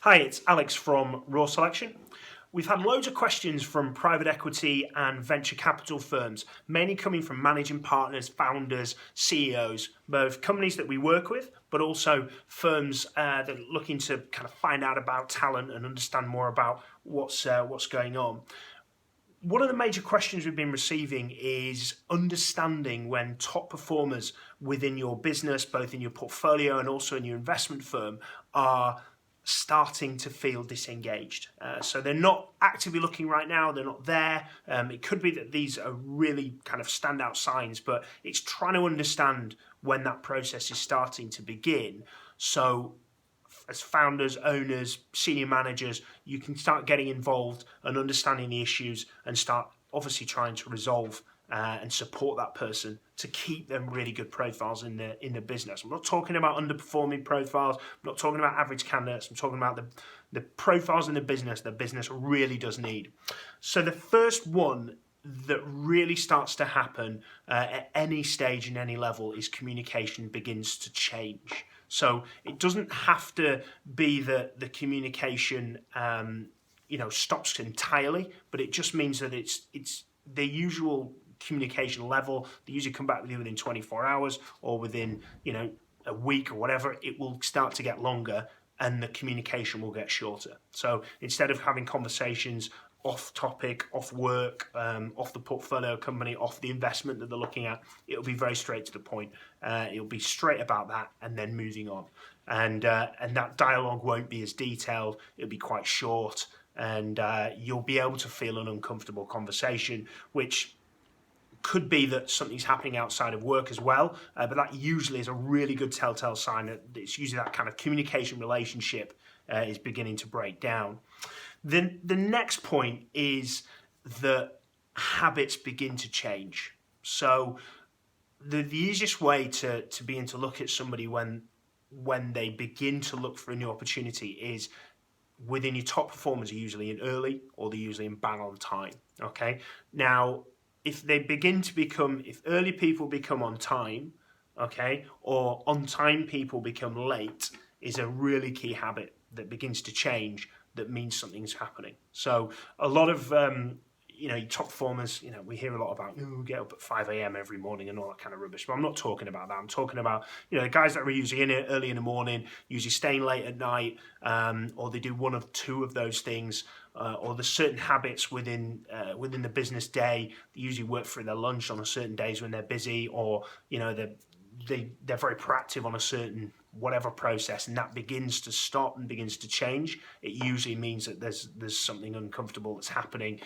Hi, it's Alex from Raw Selection. We've had loads of questions from private equity and venture capital firms, mainly coming from managing partners, founders, CEOs, both companies that we work with, but also firms that are looking to kind of find out about talent and understand more about what's going on. One of the major questions we've been receiving is understanding when top performers within your business, both in your portfolio and also in your investment firm, are starting to feel disengaged. So they're not actively looking right now, they're not there. It could be that these are really kind of standout signs, but it's trying to understand when that process is starting to begin. So as founders, owners, senior managers, you can start getting involved and understanding the issues and start obviously trying to resolve and support that person to keep them really good profiles in the business. I'm not talking about underperforming profiles. I'm not talking about average candidates. I'm talking about the profiles in the business really does need. So the first one that really starts to happen at any stage and any level is communication begins to change. So it doesn't have to be that the communication stops entirely, but it just means that it's the usual communication level. They usually come back with you within 24 hours or within a week or whatever. It will start to get longer and the communication will get shorter. So instead of having conversations off topic, off work, off the portfolio company, off the investment that they're looking at, it'll be very straight to the point. It'll be straight about that and then moving on. And that dialogue won't be as detailed. It'll be quite short, and you'll be able to feel an uncomfortable conversation, which could be that something's happening outside of work as well, but that usually is a really good telltale sign that it's usually that kind of communication relationship is beginning to break down. Then the next point is that habits begin to change. So the easiest way to begin to look at somebody when they begin to look for a new opportunity is within your top performers are usually in early or they're usually in bang on time. Okay, now if early people become on time, okay, or on time people become late, is a really key habit that begins to change. That means something's happening. So a lot of top performers, we hear a lot about get up at 5 a.m. every morning and all that kind of rubbish. But I'm not talking about that. I'm talking about the guys that are usually in it early in the morning, usually staying late at night, or they do one of two of those things, or there's certain habits within the business day. They usually work through their lunch on a certain days when they're busy, or they're very proactive on a certain whatever process, and that begins to stop and begins to change. It usually means that there's something uncomfortable that's happening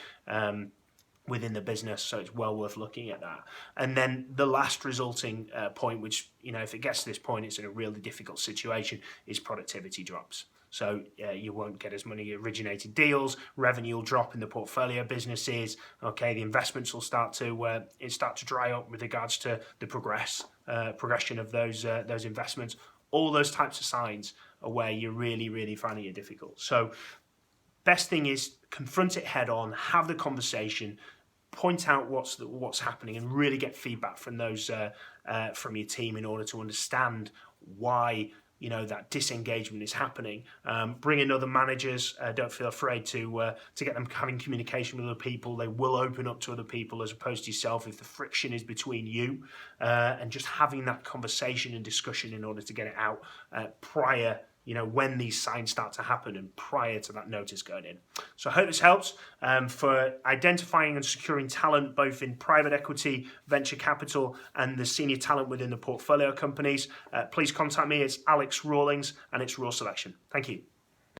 within the business, so it's well worth looking at that. And then the last resulting point, which if it gets to this point, it's in a really difficult situation, is productivity drops. So you won't get as many originated deals, revenue will drop in the portfolio businesses. Okay, the investments will start to dry up with regards to the progression of those investments. All those types of signs are where you're really, really finding it difficult. So best thing is confront it head on, have the conversation, point out what's happening, and really get feedback from those from your team in order to understand why that disengagement is happening. Bring in other managers. Don't feel afraid to get them having communication with other people. They will open up to other people as opposed to yourself if the friction is between you, and just having that conversation and discussion in order to get it out prior, when these signs start to happen and prior to that notice going in. So I hope this helps for identifying and securing talent, both in private equity, venture capital, and the senior talent within the portfolio companies. Please contact me. It's Alex Rawlings, and it's Raw Selection. Thank you.